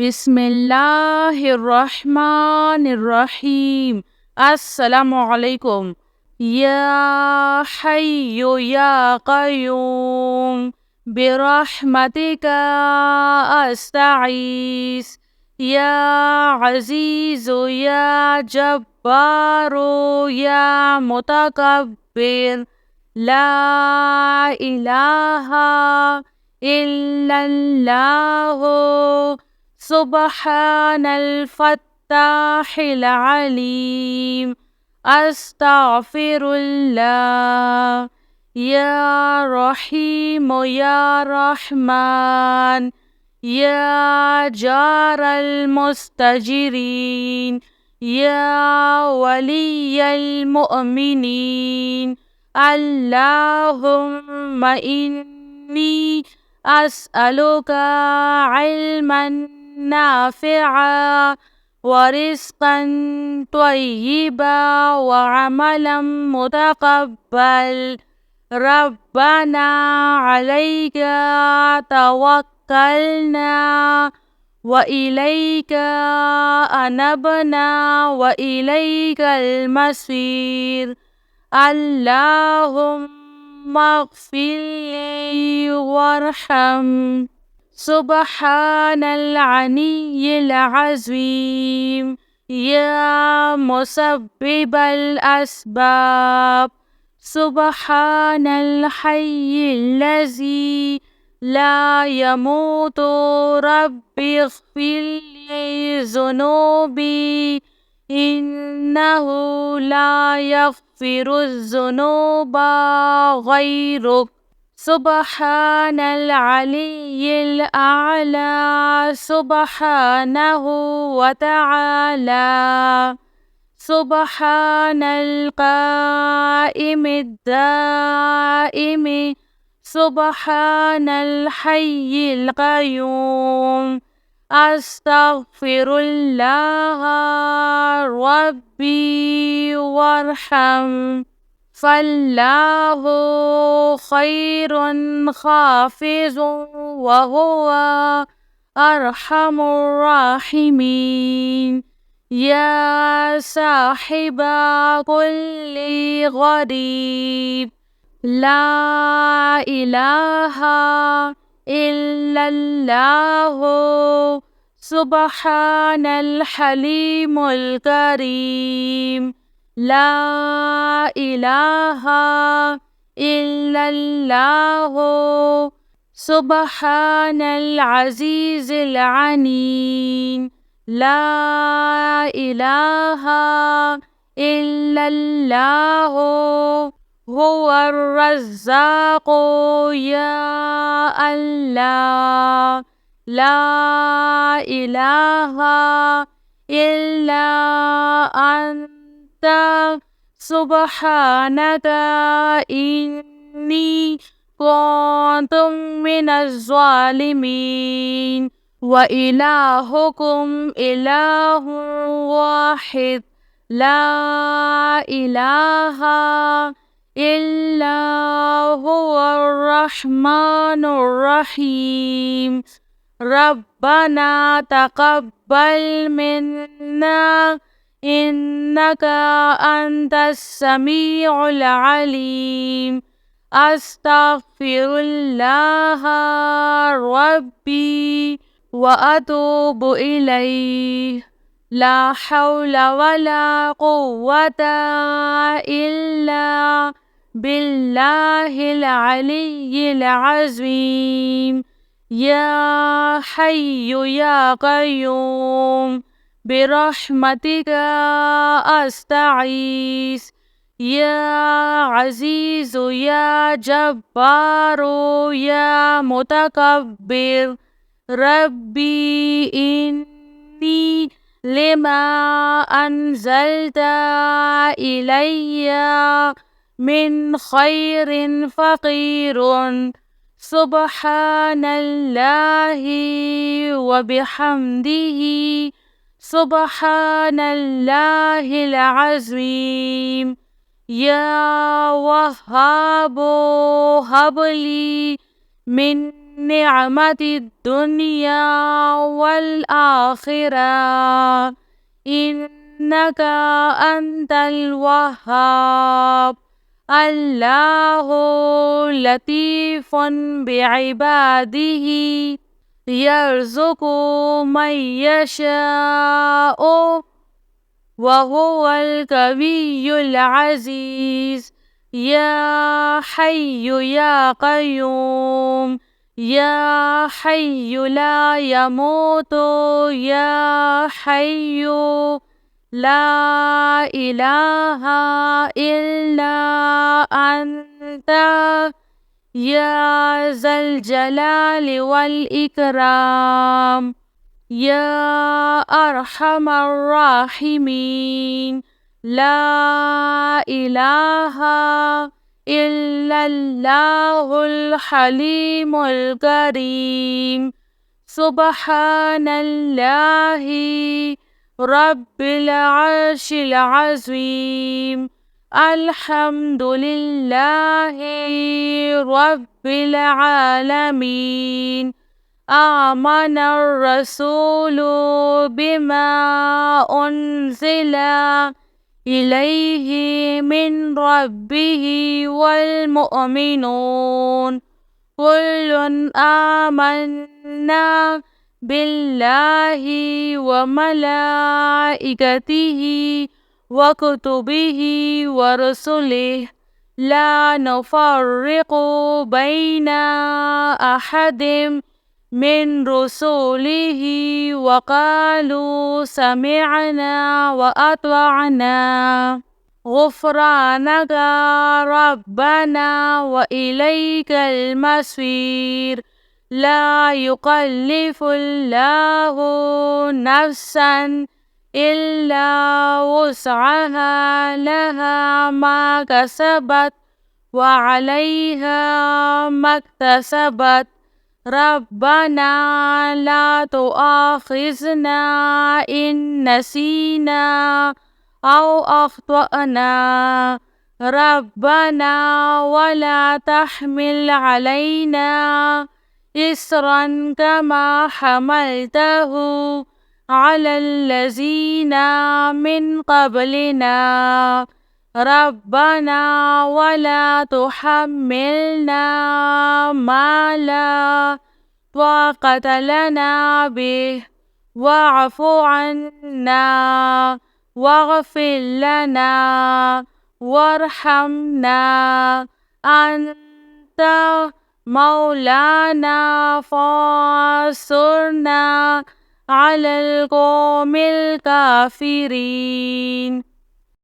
बिस्मिल्लाहिर्रहमानिर्रहीम। अस्सलामु अलैकुम। या हय्यु या क़य्यूम बिरहमतिका अस्तगीस। या अज़ीज़ु या जब्बारु या मुतकब्बिर। ला इलाहा इल्लल्लाहु सुब्हानल फ़त्ताहिल अलीम। अस्तग़फिरुल्लाह। या रहीम या रहमान। या जारल मुस्तजिरीन। या वलियल मुअमिनीन। अल्लाहुम्मा इन्नी अस्अलुका इल्मन नाफ़िआ व रिज़्क़न त्वय्यिबा व अमलन मुतक़ब्बल। रब्बना अलैका तवक्कलना व इलैका अनबना व इलैकल मसीर। अल्लाहुम्मा अग़फ़िरली वरहम। सुब्हानल अलिय्यिल अज़ीम। या मुसब्बिबल अस्बाब। सुब्हानल हय्यिल्लज़ी ला यमूतु। रब्बिग़फ़िरली ज़ुनूबी इन्नहु ला यग़फ़िरुज़्ज़ुनूबा ग़ैरुक। सुब्हानल अलिय्यिल अअला। सुब्हानहु व तआला। सुब्हानल क़ाइमिद दाइमि। सुब्हानल हय्यिल क़य्यूम। अस्तग़फिरुल्लाह रब्बी वरहम। फ़ल्लाहु ख़ैरुन हाफ़िज़ुन व हुवा अरहमुर राहिमीन। या साहिबा कुल्लि ग़रीब। ला इलाहा इल्लल्लाहु सुब्हानल हलीमुल करीम। ला इलाहा इल्लल्लाहु सुब्हानल अज़ीज़िल अलीम। ला इलाहा इल्लल्लाहु हुवर रज़्ज़ाक़ु। या अल्लाह। ला इलाहा इल्ला अन्ता सुब्हानका इन्नी कुन्तु मिनज़ ज़ालिमीन। व इलाहुकुम इलाहुन वाहिद। ला इलाहा इल्ला हुवर रहमानुर रहीम। रब्बना तक़ब्बल मिन्ना इन्नका अंतस समीउल अलीम। अस्तग़फिरुल्लाह रब्बी व अतूबु इलैह। ला हौला वला कुव्वता इल्ला बिल्लाहिल अलिय्यिल अज़ीम। या हय्यु या क़य्यूम बिरहमतिका अस्तगीस। या अज़ीज़ु या जब्बारु या मुतकब्बिर। रब्बी इन्नी लिमा अन्ज़ल्ता इलैया मिन खैरिन फ़क़ीरुन। सुब्हानल्लाहि व बिहम्दिही। सुब्हानल्लाहिल अज़ीम। या वहाबो हबली मिन نعمة الدنيا والآخرة إنك أنت الوهاب. الله لطيف بعباده يرزق من يشاء وهو القوي العزيز. يا حي يا قيوم يا حي لا يموت يا حي لا إله إلا أنت يا ذا الجلال والإكرام يا أرحم الراحمين. لا إله إلا الله الحليم الكريم. سبحان الله رب العرش العظيم. الحمد لله رب العالمين. آمن الرسول بما أنزل إليه من ربه والمؤمنون كل آمنا بالله وملائكته وكتبه ورسله لا نفرق بين أحد من رسله وقالوا سمعنا وأطعنا غفرانك ربنا وإليك المصير. لا يكلف الله نفسا إلا وسعها لها ما كسبت وعليها ما اكتسبت. ربنا لا تؤاخذنا إن نسينا أو أخطأنا. ربنا ولا تحمل علينا إصرا كما حملته على الذين من قبلنا. ربنا ولا تحملنا ما لا طاقة لنا به واعف عنا واغفر لنا وارحمنا أنت مولانا فانصرنا على القوم الكافرين.